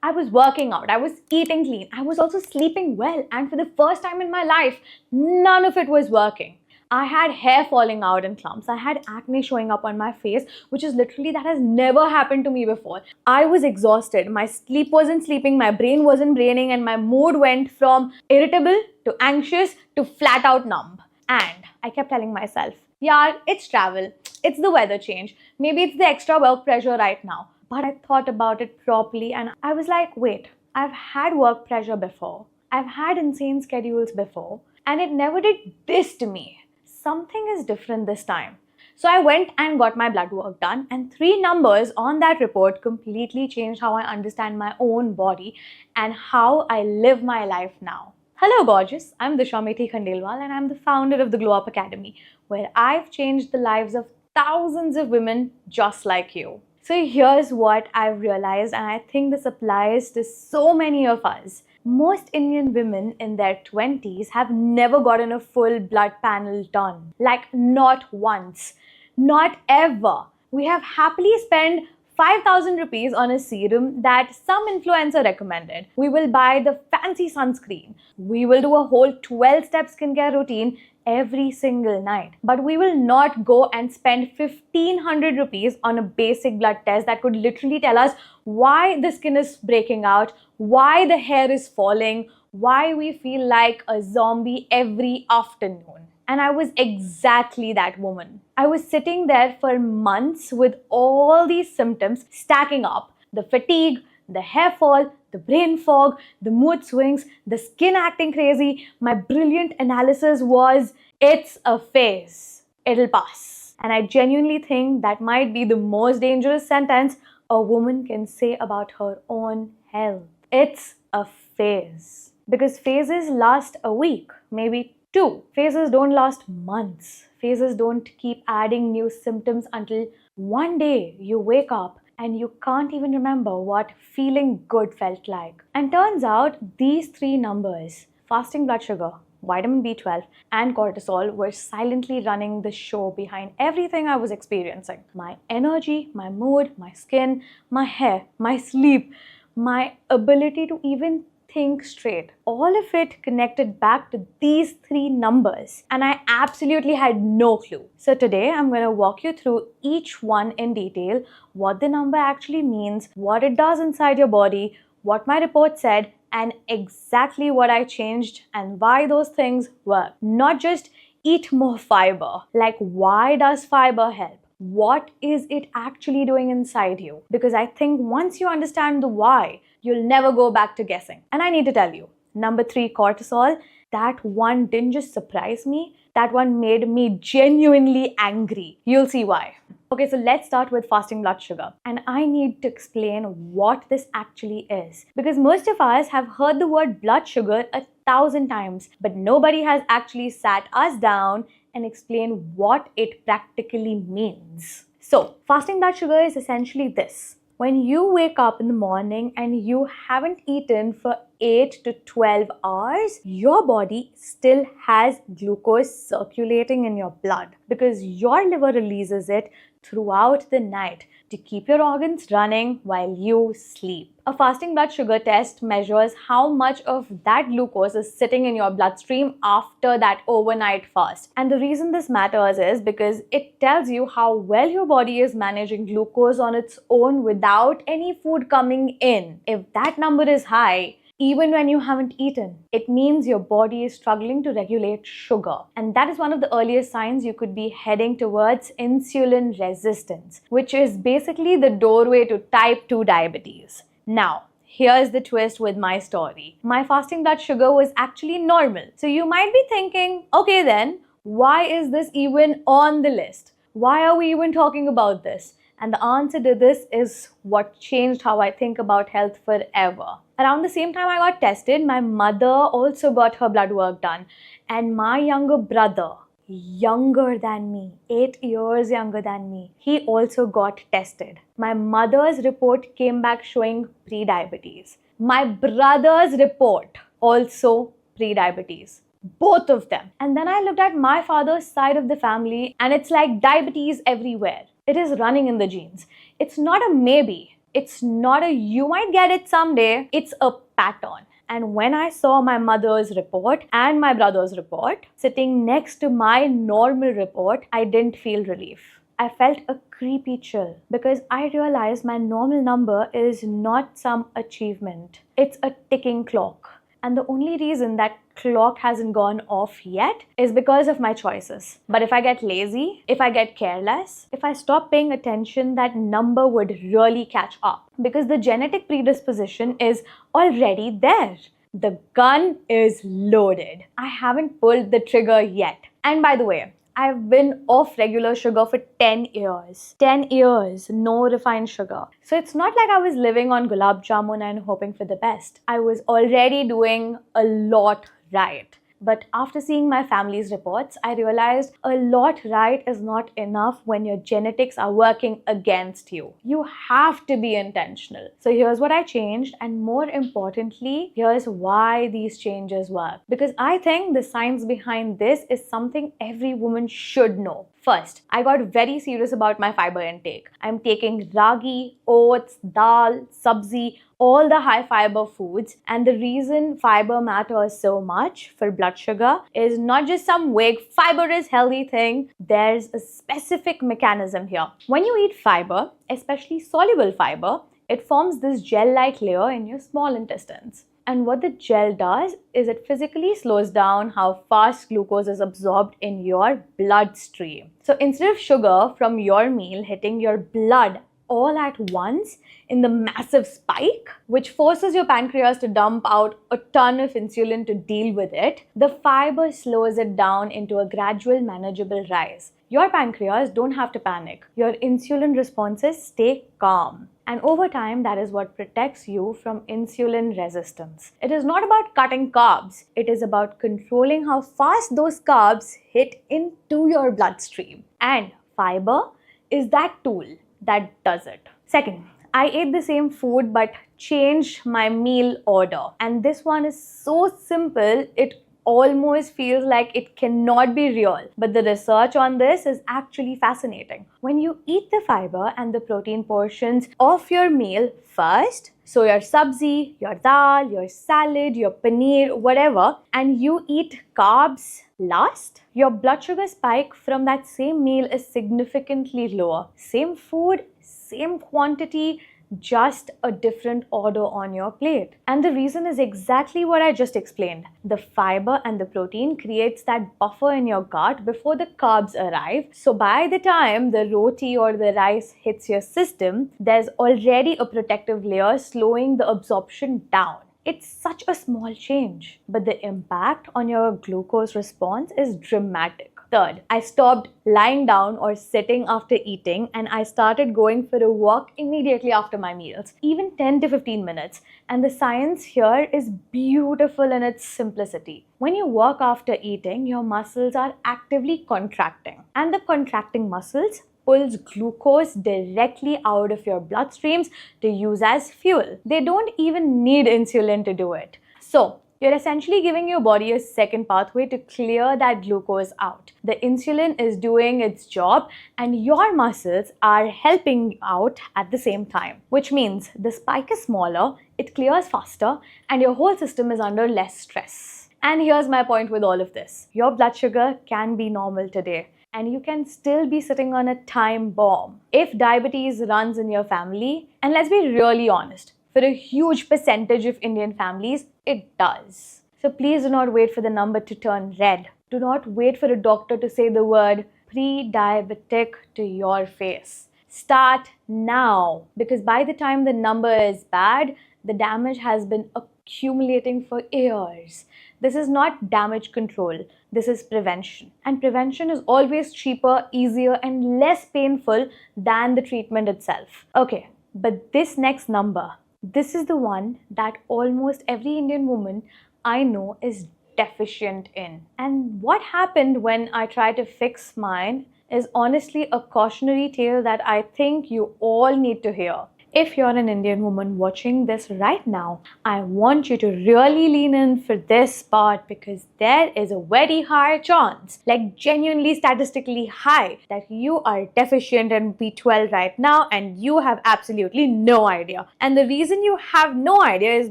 I was working out, I was eating clean, I was also sleeping well, and for the first time in my life, none of it was working. I had hair falling out in clumps. I had acne showing up on my face, which is literally that has never happened to me before. I was exhausted. My sleep wasn't sleeping, my brain wasn't braining, and my mood went from irritable to anxious to flat out numb. And I kept telling myself, yeah, it's travel, it's the weather change, maybe it's the extra work pressure right now. But I thought about it properly and I was like, wait, I've had work pressure before, I've had insane schedules before, and it never did this to me. Something is different this time. So I went and got my blood work done, and 3 numbers on that report completely changed how I understand my own body and how I live my life now. Hello gorgeous, I'm Dishamiti Khandelwal and I'm the founder of the Glow Up Academy, where I've changed the lives of thousands of women just like you. So here's what I've realized, and I think this applies to so many of us. Most Indian women in their 20s have never gotten a full blood panel done. Like, not once. Not ever. We have happily spent 5,000 rupees on a serum that some influencer recommended. We will buy the fancy sunscreen. We will do a whole 12-step skincare routine every single night. But we will not go and spend 1,500 rupees on a basic blood test that could literally tell us why the skin is breaking out, why the hair is falling, why we feel like a zombie every afternoon. And I was exactly that woman. I was sitting there for months with all these symptoms stacking up. The fatigue, the hair fall, the brain fog, the mood swings, the skin acting crazy. My brilliant analysis was, it's a phase. It'll pass. And I genuinely think that might be the most dangerous sentence a woman can say about her own health. It's a phase. Because phases last a week, maybe 2. Phases don't last months. Phases don't keep adding new symptoms until one day you wake up and you can't even remember what feeling good felt like. And turns out these 3 numbers, fasting blood sugar, vitamin B12, and cortisol, were silently running the show behind everything I was experiencing. My energy, my mood, my skin, my hair, my sleep, my ability to even think straight. All of it connected back to these 3 numbers, and I absolutely had no clue. So today I'm going to walk you through each one in detail, what the number actually means, what it does inside your body, what my report said, and exactly what I changed and why those things work. Not just eat more fiber. Like, why does fiber help? What is it actually doing inside you? Because I think once you understand the why, you'll never go back to guessing. And I need to tell you, number 3, cortisol, that one didn't just surprise me, that one made me genuinely angry. You'll see why. Okay, so let's start with fasting blood sugar. And I need to explain what this actually is. Because most of us have heard the word blood sugar 1,000 times, but nobody has actually sat us down and explain what it practically means. So, fasting blood sugar is essentially this. When you wake up in the morning and you haven't eaten for 8 to 12 hours, your body still has glucose circulating in your blood because your liver releases it throughout the night to keep your organs running while you sleep. A fasting blood sugar test measures how much of that glucose is sitting in your bloodstream after that overnight fast. And the reason this matters is because it tells you how well your body is managing glucose on its own without any food coming in. If that number is high, even when you haven't eaten, it means your body is struggling to regulate sugar. And that is one of the earliest signs you could be heading towards insulin resistance, which is basically the doorway to type 2 diabetes. Now, here's the twist with my story. My fasting blood sugar was actually normal. So you might be thinking, okay then, why is this even on the list? Why are we even talking about this? And the answer to this is what changed how I think about health forever. Around the same time I got tested, my mother also got her blood work done. And my younger brother, younger than me, 8 years younger than me, he also got tested. My mother's report came back showing pre-diabetes. My brother's report also pre-diabetes. Both of them. And then I looked at my father's side of the family and it's like diabetes everywhere. It is running in the genes. It's not a maybe. It's not a you might get it someday, it's a pattern. And when I saw my mother's report and my brother's report sitting next to my normal report, I didn't feel relief. I felt a creepy chill because I realized my normal number is not some achievement. It's a ticking clock. And the only reason that clock hasn't gone off yet is because of my choices. But if I get lazy, if I get careless, if I stop paying attention, that number would really catch up because the genetic predisposition is already there. The gun is loaded. I haven't pulled the trigger yet. And by the way, I've been off regular sugar for 10 years. 10 years, no refined sugar. So it's not like I was living on gulab jamun and hoping for the best. I was already doing a lot right. But after seeing my family's reports, I realized a lot right is not enough when your genetics are working against you. You have to be intentional. So here's what I changed, and more importantly, here's why these changes work. Because I think the science behind this is something every woman should know. First, I got very serious about my fiber intake. I'm taking ragi, oats, dal, sabzi, all the high fiber foods. And the reason fiber matters so much for blood sugar is not just some vague fiber is healthy thing. There's a specific mechanism here. When you eat fiber, especially soluble fiber, it forms this gel-like layer in your small intestines. And what the gel does is it physically slows down how fast glucose is absorbed in your bloodstream. So instead of sugar from your meal hitting your blood all at once in the massive spike, which forces your pancreas to dump out a ton of insulin to deal with it, the fiber slows it down into a gradual, manageable rise. Your pancreas don't have to panic. Your insulin responses stay calm. And over time, that is what protects you from insulin resistance. It is not about cutting carbs. It is about controlling how fast those carbs hit into your bloodstream. And fiber is that tool that does it. Second, I ate the same food but changed my meal order. And this one is so simple, it almost feels like it cannot be real. But the research on this is actually fascinating. When you eat the fiber and the protein portions of your meal first, so your sabzi, your dal, your salad, your paneer, whatever, and you eat carbs last, your blood sugar spike from that same meal is significantly lower. Same food, same quantity, just a different order on your plate. And the reason is exactly what I just explained. The fiber and the protein creates that buffer in your gut before the carbs arrive. So by the time the roti or the rice hits your system, there's already a protective layer slowing the absorption down. It's such a small change, but the impact on your glucose response is dramatic. Third, I stopped lying down or sitting after eating, and I started going for a walk immediately after my meals, even 10 to 15 minutes. And the science here is beautiful in its simplicity. When you walk after eating, your muscles are actively contracting, and the contracting muscles pulls glucose directly out of your bloodstreams to use as fuel. They don't even need insulin to do it. So, you're essentially giving your body a second pathway to clear that glucose out. The insulin is doing its job and your muscles are helping out at the same time, which means the spike is smaller, it clears faster, and your whole system is under less stress. And here's my point with all of this. Your blood sugar can be normal today, and you can still be sitting on a time bomb. If diabetes runs in your family, and let's be really honest, for a huge percentage of Indian families, it does. So please do not wait for the number to turn red. Do not wait for a doctor to say the word pre-diabetic to your face. Start now, because by the time the number is bad, the damage has been accumulating for years. This is not damage control. This is prevention. And prevention is always cheaper, easier, and less painful than the treatment itself. Okay, but this next number, this is the one that almost every Indian woman I know is deficient in. And what happened when I tried to fix mine is honestly a cautionary tale that I think you all need to hear. If you're an Indian woman watching this right now, I want you to really lean in for this part because there is a very high chance, like genuinely statistically high, that you are deficient in B12 right now and you have absolutely no idea. And the reason you have no idea is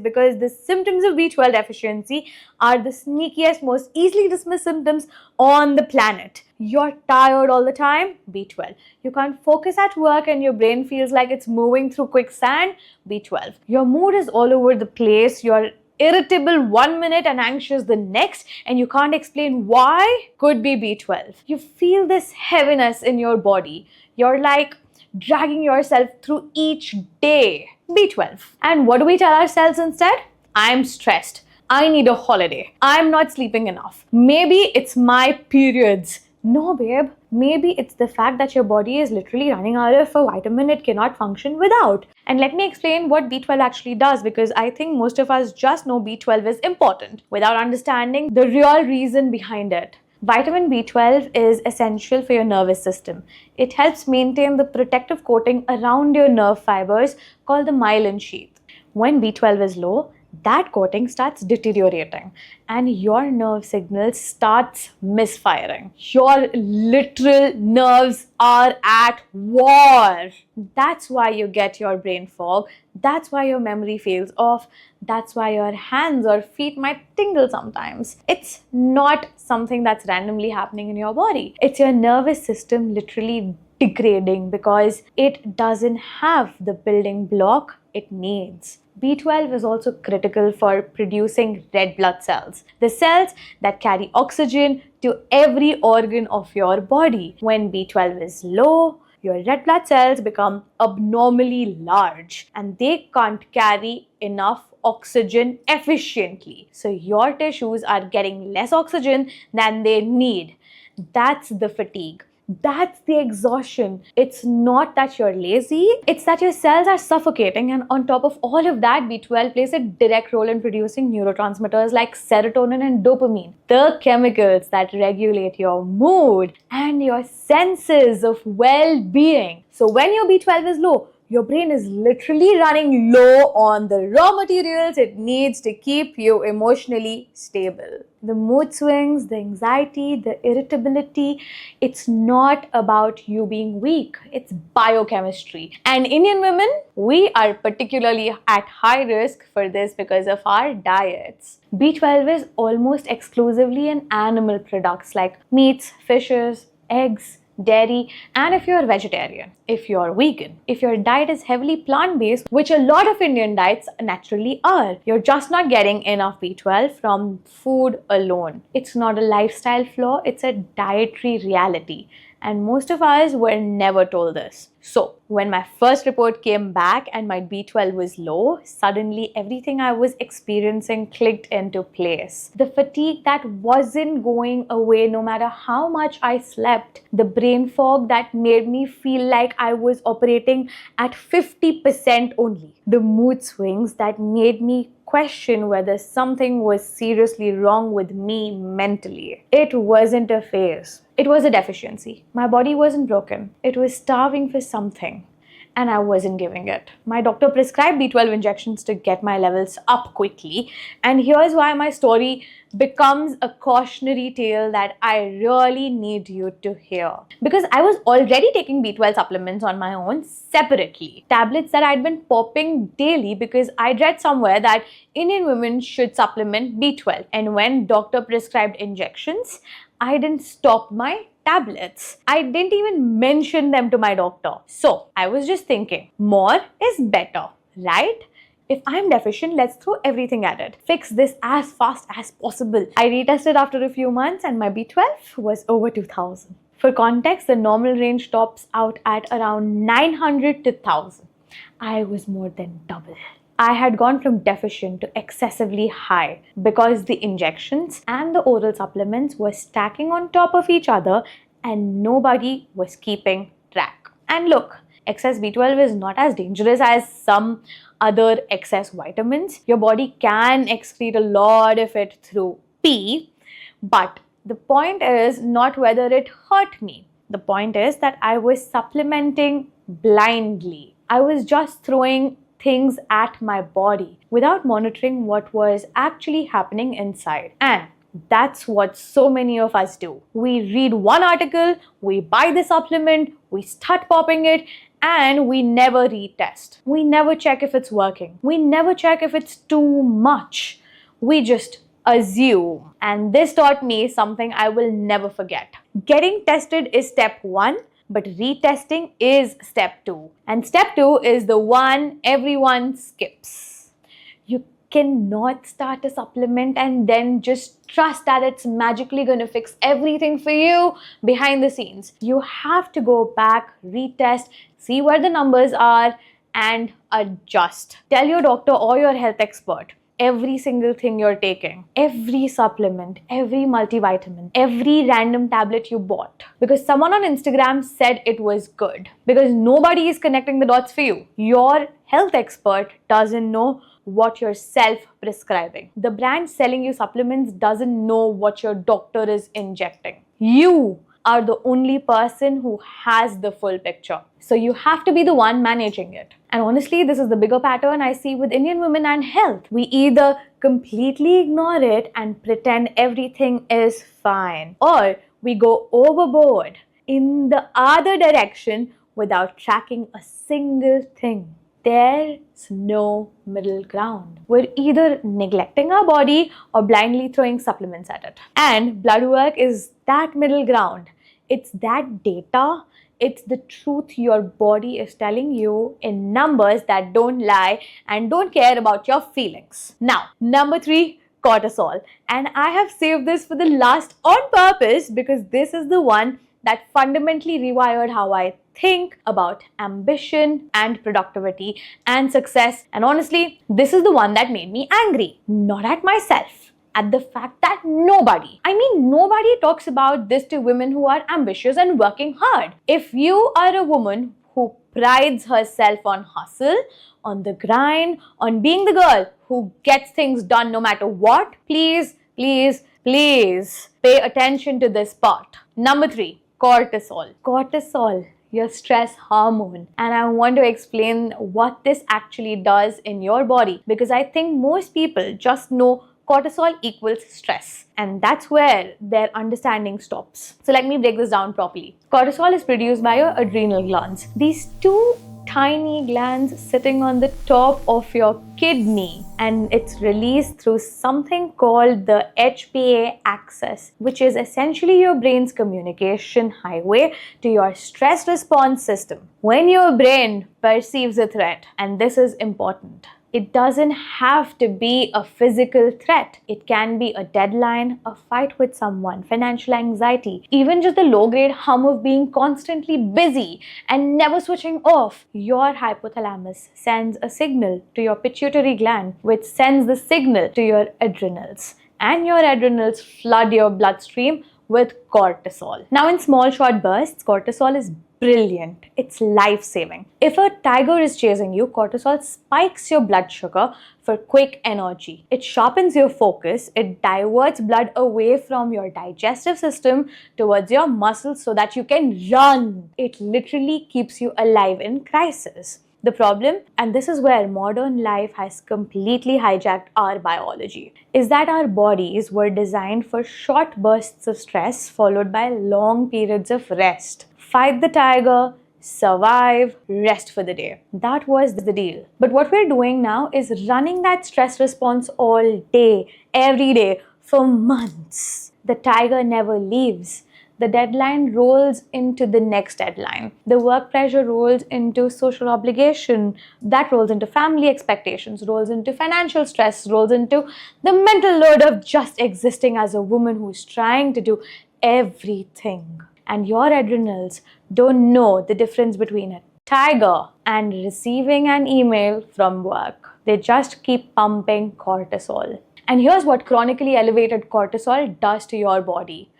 because the symptoms of B12 deficiency are the sneakiest, most easily dismissed symptoms on the planet. You're tired all the time, B12. You can't focus at work and your brain feels like it's moving through quicksand, B12. Your mood is all over the place, you're irritable 1 minute and anxious the next, and you can't explain why, could be B12. You feel this heaviness in your body. You're like dragging yourself through each day, B12. And what do we tell ourselves instead? I'm stressed. I need a holiday. I'm not sleeping enough. Maybe it's my periods. No, babe. Maybe it's the fact that your body is literally running out of a vitamin it cannot function without. And let me explain what B12 actually does, because I think most of us just know B12 is important without understanding the real reason behind it. Vitamin B12 is essential for your nervous system. It helps maintain the protective coating around your nerve fibers called the myelin sheath. When B12 is low, that coating starts deteriorating and your nerve signal starts misfiring. Your literal nerves are at war. That's why you get your brain fog. That's why your memory feels off. That's why your hands or feet might tingle sometimes. It's not something that's randomly happening in your body. It's your nervous system literally degrading because it doesn't have the building block it needs. B12 is also critical for producing red blood cells, the cells that carry oxygen to every organ of your body. When B12 is low, your red blood cells become abnormally large and they can't carry enough oxygen efficiently. So your tissues are getting less oxygen than they need. That's the fatigue. That's the exhaustion. It's not that you're lazy, it's that your cells are suffocating, and on top of all of that, B12 plays a direct role in producing neurotransmitters like serotonin and dopamine, the chemicals that regulate your mood and your senses of well-being. So when your B12 is low, your brain is literally running low on the raw materials it needs to keep you emotionally stable. The mood swings, the anxiety, the irritability, it's not about you being weak, it's biochemistry. And Indian women, we are particularly at high risk for this because of our diets. B12 is almost exclusively in animal products like meats, fishes, eggs, dairy, and if you're vegetarian, if you're vegan, if your diet is heavily plant-based, which a lot of Indian diets naturally are, you're just not getting enough B12 from food alone. It's not a lifestyle flaw, it's a dietary reality. And most of us were never told this. So, when my first report came back and my B12 was low, suddenly everything I was experiencing clicked into place. The fatigue that wasn't going away no matter how much I slept, the brain fog that made me feel like I was operating at 50% only, the mood swings that made me question whether something was seriously wrong with me mentally. It wasn't a phase. It was a deficiency. My body wasn't broken. It was starving for something, and I wasn't giving it. My doctor prescribed B12 injections to get my levels up quickly, and here's why my story becomes a cautionary tale that I really need you to hear. Because I was already taking B12 supplements on my own separately. Tablets that I'd been popping daily because I'd read somewhere that Indian women should supplement B12. And when doctor prescribed injections, I didn't stop my tablets. I didn't even mention them to my doctor. So I was just thinking, more is better, right? If I'm deficient, let's throw everything at it. Fix this as fast as possible. I retested after a few months and my B12 was over 2000. For context, the normal range tops out at around 900 to 1000. I was more than double. I had gone from deficient to excessively high because the injections and the oral supplements were stacking on top of each other and nobody was keeping track. And look, excess B12 is not as dangerous as some other excess vitamins. Your body can excrete a lot of it through pee, but the point is not whether it hurt me. The point is that I was supplementing blindly. I was just throwing things at my body without monitoring what was actually happening inside. And that's what so many of us do. We read one article, we buy the supplement, we start popping it, and we never retest. We never check if it's working. We never check if it's too much. We just assume. And this taught me something I will never forget. Getting tested is step one, but retesting is step two. And step two is the one everyone skips. You cannot start a supplement and then just trust that it's magically going to fix everything for you behind the scenes. You have to go back, retest, see where the numbers are, and adjust. Tell your doctor or your health expert every single thing you're taking, every supplement, every multivitamin, every random tablet you bought, because someone on Instagram said it was good, because nobody is connecting the dots for you. Your health expert doesn't know what you're self-prescribing. The brand selling you supplements doesn't know what your doctor is injecting. You are the only person who has the full picture. So you have to be the one managing it. And honestly, this is the bigger pattern I see with Indian women and health. We either completely ignore it and pretend everything is fine, or we go overboard in the other direction without tracking a single thing. There's no middle ground. We're either neglecting our body or blindly throwing supplements at it. And blood work is that middle ground. It's that data. It's the truth your body is telling you in numbers that don't lie and don't care about your feelings. Now, number 3, cortisol. And I have saved this for the last on purpose because this is the one that fundamentally rewired how I think about ambition and productivity and success. And honestly, this is the one that made me angry. Not at myself, at the fact that nobody talks about this to women who are ambitious and working hard. If you are a woman who prides herself on hustle, on the grind, on being the girl who gets things done no matter what, please pay attention to this part. Number 3, cortisol. Cortisol, your stress hormone. And I want to explain what this actually does in your body, because I think most people just know cortisol equals stress, and that's where their understanding stops. So let me break this down properly. Cortisol is produced by your adrenal glands. These 2 tiny glands sitting on the top of your kidney, and it's released through something called the HPA axis, which is essentially your brain's communication highway to your stress response system. When your brain perceives a threat, and this is important, it doesn't have to be a physical threat. It can be a deadline, a fight with someone, financial anxiety, even just the low-grade hum of being constantly busy and never switching off. Your hypothalamus sends a signal to your pituitary gland, which sends the signal to your adrenals. And your adrenals flood your bloodstream with cortisol. Now, in small short bursts, cortisol is brilliant. It's life-saving. If a tiger is chasing you, cortisol spikes your blood sugar for quick energy. It sharpens your focus. It diverts blood away from your digestive system towards your muscles so that you can run. It literally keeps you alive in crisis. The problem, and this is where modern life has completely hijacked our biology, is that our bodies were designed for short bursts of stress followed by long periods of rest. Fight the tiger, survive, rest for the day. That was the deal. But what we're doing now is running that stress response all day, every day, for months. The tiger never leaves. The deadline rolls into the next deadline. The work pressure rolls into social obligation. That rolls into family expectations, rolls into financial stress, rolls into the mental load of just existing as a woman who's trying to do everything. And your adrenals don't know the difference between a tiger and receiving an email from work. They just keep pumping cortisol. And here's what chronically elevated cortisol does to your body.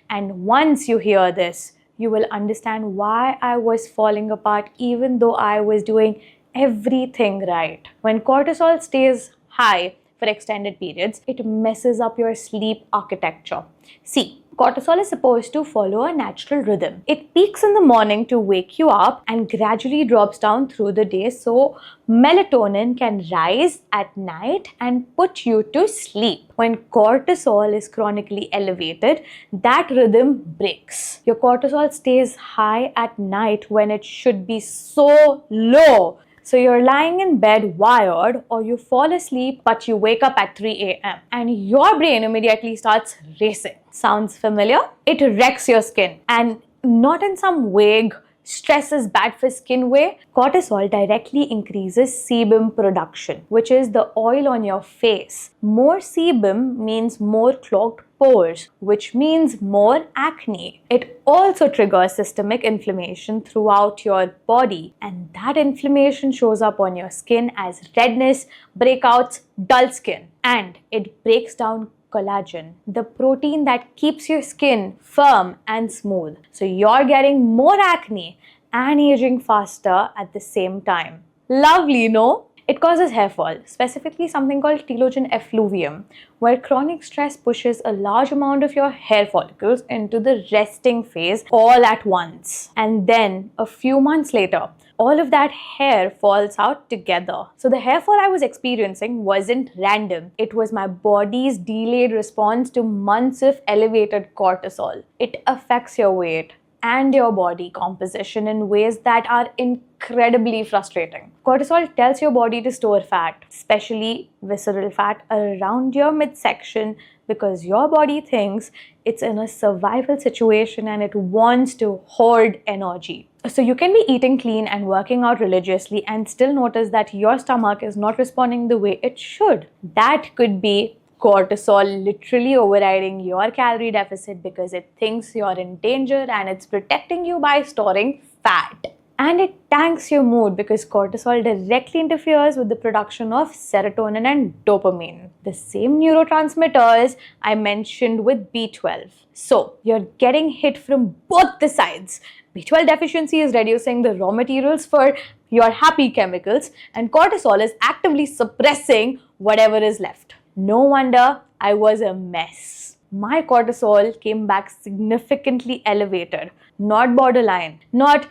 And once you hear this, you will understand why I was falling apart even though I was doing everything right. When cortisol stays high for extended periods, it messes up your sleep architecture. See, cortisol is supposed to follow a natural rhythm. It peaks in the morning to wake you up and gradually drops down through the day so melatonin can rise at night and put you to sleep. When cortisol is chronically elevated, that rhythm breaks. Your cortisol stays high at night when it should be so low. So you're lying in bed wired, or you fall asleep but you wake up at 3 a.m. and your brain immediately starts racing. Sounds familiar? It wrecks your skin, and not in some vague stress is bad for skin way. Cortisol directly increases sebum production, which is the oil on your face. More sebum means more clogged pores, which means more acne. It also triggers systemic inflammation throughout your body, and that inflammation shows up on your skin as redness, breakouts, dull skin, and it breaks down collagen, the protein that keeps your skin firm and smooth. So you're getting more acne and aging faster at the same time. Lovely, no? It causes hair fall, specifically something called telogen effluvium, where chronic stress pushes a large amount of your hair follicles into the resting phase all at once. And then a few months later, all of that hair falls out together. So the hair fall I was experiencing wasn't random. It was my body's delayed response to months of elevated cortisol. It affects your weight and your body composition in ways that are incredibly frustrating. Cortisol tells your body to store fat, especially visceral fat, around your midsection because your body thinks it's in a survival situation and it wants to hoard energy. So you can be eating clean and working out religiously and still notice that your stomach is not responding the way it should. That could be cortisol literally overriding your calorie deficit because it thinks you're in danger and it's protecting you by storing fat. And it tanks your mood because cortisol directly interferes with the production of serotonin and dopamine, the same neurotransmitters I mentioned with B12. So you're getting hit from both the sides. B12 deficiency is reducing the raw materials for your happy chemicals, and cortisol is actively suppressing whatever is left. No wonder I was a mess. My cortisol came back significantly elevated, not borderline, not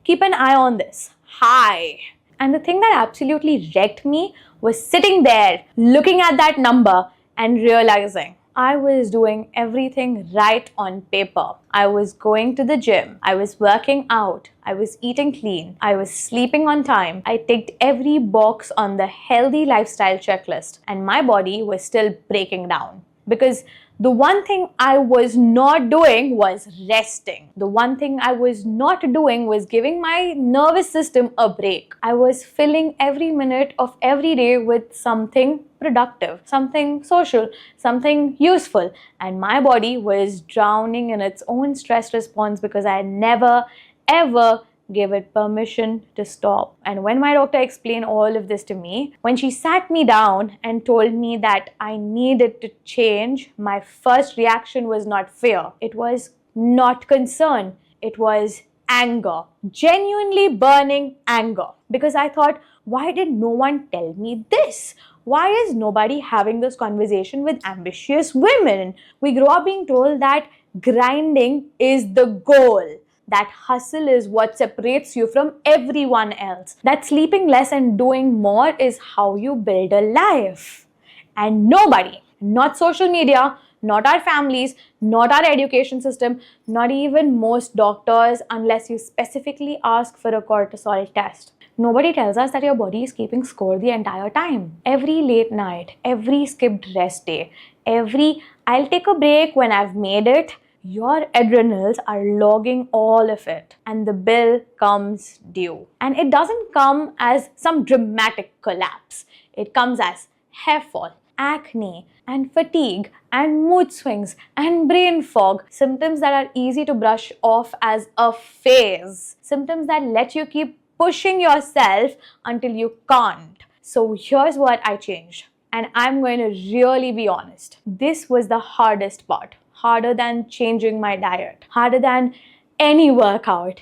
keep an eye on this, high. And the thing that absolutely wrecked me was sitting there looking at that number and realizing I was doing everything right on paper. I was going to the gym, I was working out, I was eating clean, I was sleeping on time. I ticked every box on the healthy lifestyle checklist, and my body was still breaking down. Because the one thing I was not doing was resting. The one thing I was not doing was giving my nervous system a break. I was filling every minute of every day with something productive, something social, something useful. And my body was drowning in its own stress response because I never, ever gave it permission to stop. And when my doctor explained all of this to me, when she sat me down and told me that I needed to change, my first reaction was not fear. It was not concern. It was anger. Genuinely burning anger. Because I thought, why did no one tell me this? Why is nobody having this conversation with ambitious women? We grow up being told that grinding is the goal. That hustle is what separates you from everyone else. That sleeping less and doing more is how you build a life. And nobody, not social media, not our families, not our education system, not even most doctors, unless you specifically ask for a cortisol test. Nobody tells us that your body is keeping score the entire time. Every late night, every skipped rest day, every I'll take a break when I've made it, your adrenals are logging all of it, and the bill comes due. And it doesn't come as some dramatic collapse. It comes as hair fall, acne, and fatigue, and mood swings, and brain fog. Symptoms that are easy to brush off as a phase. Symptoms that let you keep pushing yourself until you can't. So here's what I changed. And I'm going to really be honest. This was the hardest part. Harder than changing my diet, harder than any workout.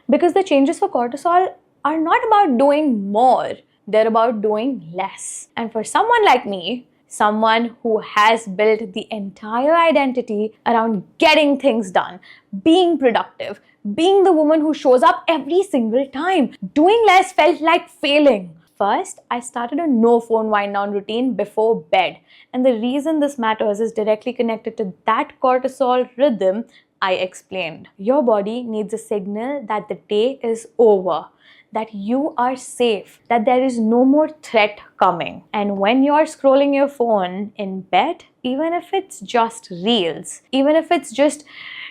Because the changes for cortisol are not about doing more. they're about doing less. And for someone like me, someone who has built the entire identity around getting things done, being productive, being the woman who shows up every single time, doing less felt like failing. First, I started a no phone wind down routine before bed. And the reason this matters is directly connected to that cortisol rhythm I explained. Your body needs a signal that the day is over, that you are safe, that there is no more threat coming. And when you're scrolling your phone in bed, even if it's just reels, even if it's just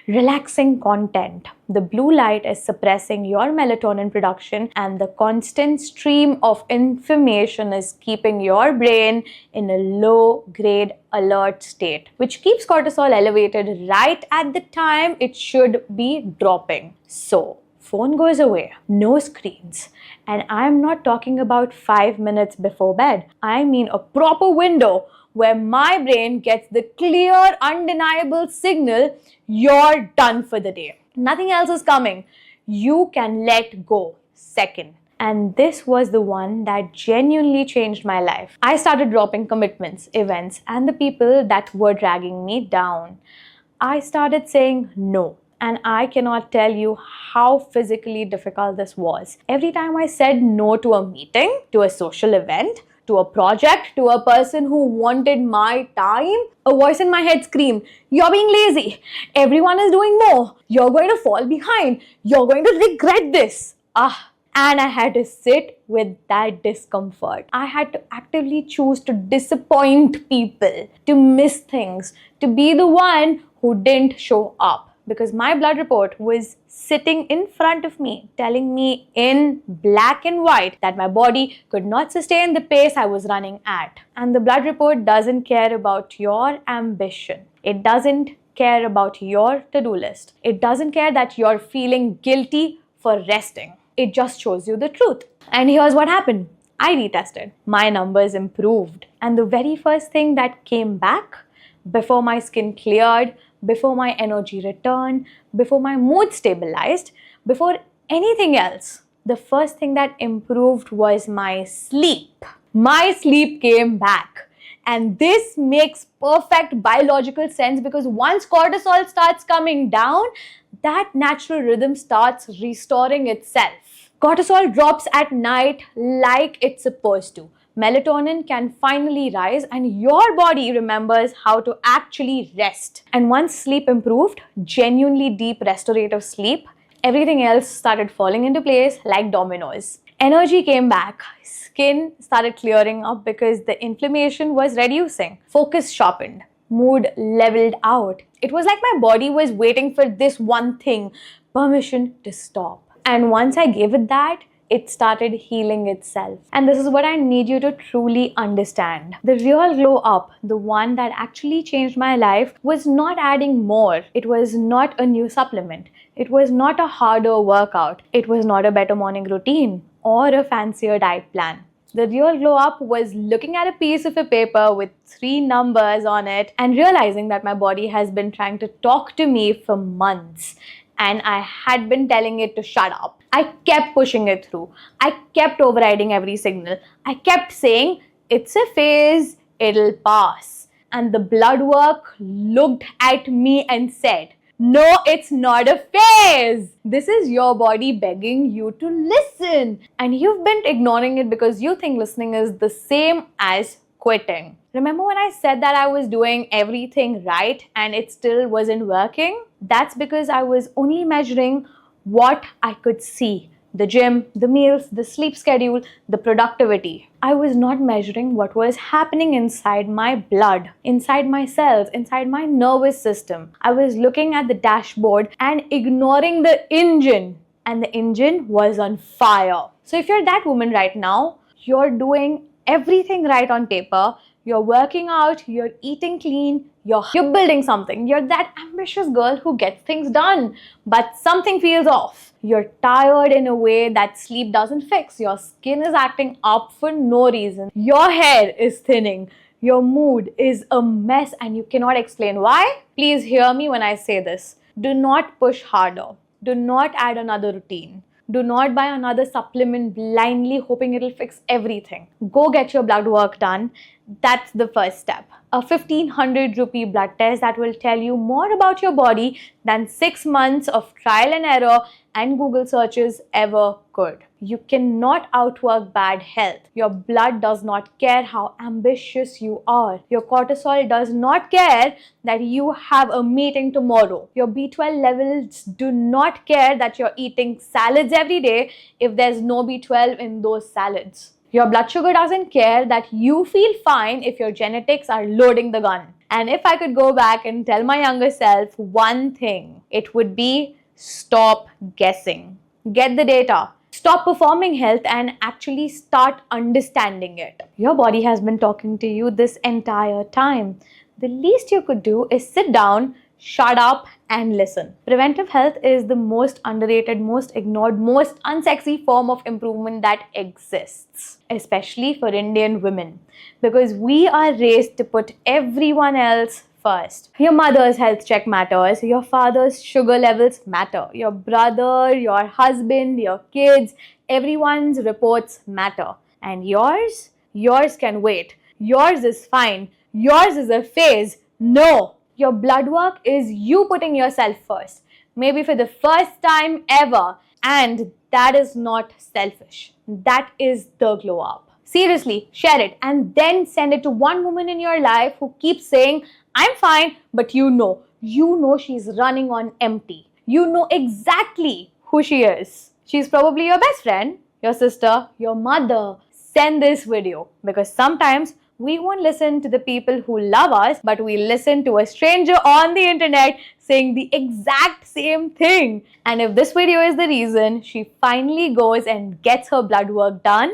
relaxing content, the blue light is suppressing your melatonin production, and the constant stream of information is keeping your brain in a low grade alert state, which keeps cortisol elevated right at the time it should be dropping. So, phone goes away, no screens. And I'm not talking about 5 minutes before bed. I mean a proper window where my brain gets the clear, undeniable signal, you're done for the day. Nothing else is coming. You can let go. Second. And this was the one that genuinely changed my life. I started dropping commitments, events, and the people that were dragging me down. I started saying no. And I cannot tell you how physically difficult this was. Every time I said no to a meeting, to a social event, to a project, to a person who wanted my time, a voice in my head screamed, "You're being lazy. Everyone is doing more. You're going to fall behind. You're going to regret this." And I had to sit with that discomfort. I had to actively choose to disappoint people, to miss things, to be the one who didn't show up. Because my blood report was sitting in front of me, telling me in black and white that my body could not sustain the pace I was running at. And the blood report doesn't care about your ambition. It doesn't care about your to-do list. It doesn't care that you're feeling guilty for resting. It just shows you the truth. And here's what happened. I retested. My numbers improved. And the very first thing that came back, before my skin cleared, before my energy returned, before my mood stabilized, before anything else, the first thing that improved was my sleep. My sleep came back. And this makes perfect biological sense because once cortisol starts coming down, that natural rhythm starts restoring itself. Cortisol drops at night like it's supposed to. Melatonin can finally rise and your body remembers how to actually rest. And once sleep improved, genuinely deep restorative sleep, everything else started falling into place like dominoes. Energy came back. Skin started clearing up because the inflammation was reducing. Focus sharpened. Mood leveled out. It was like my body was waiting for this one thing, permission to stop. And once I gave it that, it started healing itself. And this is what I need you to truly understand. The real glow up, the one that actually changed my life, was not adding more. It was not a new supplement. It was not a harder workout. It was not a better morning routine or a fancier diet plan. The real glow up was looking at a piece of a paper with 3 numbers on it and realizing that my body has been trying to talk to me for months. And I had been telling it to shut up. I kept pushing it through. I kept overriding every signal. I kept saying, it's a phase, it'll pass. And the blood work looked at me and said, no, it's not a phase. This is your body begging you to listen. And you've been ignoring it because you think listening is the same as quitting. Remember when I said that I was doing everything right and it still wasn't working? That's because I was only measuring what I could see. The gym, the meals, the sleep schedule, the productivity. I was not measuring what was happening inside my blood, inside my cells, inside my nervous system. I was looking at the dashboard and ignoring the engine. And the engine was on fire. So if you're that woman right now, you're doing everything right on paper, you're working out, you're eating clean, you're building something. You're that ambitious girl who gets things done, but something feels off. You're tired in a way that sleep doesn't fix. Your skin is acting up for no reason. Your hair is thinning. Your mood is a mess and you cannot explain why. Please hear me when I say this. Do not push harder. Do not add another routine. Do not buy another supplement blindly hoping it'll fix everything. Go get your blood work done. That's the first step. A 1500 rupee blood test that will tell you more about your body than 6 months of trial and error and Google searches ever could. You cannot outwork bad health. Your blood does not care how ambitious you are. Your cortisol does not care that you have a meeting tomorrow. Your B12 levels do not care that you're eating salads every day if there's no B12 in those salads. Your blood sugar doesn't care that you feel fine if your genetics are loading the gun. And if I could go back and tell my younger self one thing, it would be stop guessing. Get the data. Stop performing health and actually start understanding it. Your body has been talking to you this entire time. The least you could do is sit down, shut up, and listen. Preventive health is the most underrated, most ignored, most unsexy form of improvement that exists, especially for Indian women, because we are raised to put everyone else first. Your mother's health check matters, your father's sugar levels matter, your brother, your husband, your kids, everyone's reports matter. And yours can wait. Yours is fine. Yours is a phase. No. Your blood work is you putting yourself first, maybe for the first time ever, and that is not selfish. That is the glow up. Seriously, share it and then send it to one woman in your life who keeps saying, I'm fine, but you know she's running on empty. You know exactly who she is. She's probably your best friend, your sister, your mother. Send this video because sometimes we won't listen to the people who love us, but we listen to a stranger on the internet saying the exact same thing. And if this video is the reason she finally goes and gets her blood work done,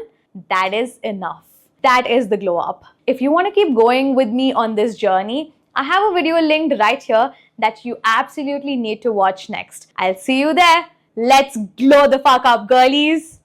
that is enough. That is the glow up. If you want to keep going with me on this journey, I have a video linked right here that you absolutely need to watch next. I'll see you there. Let's glow the fuck up, girlies.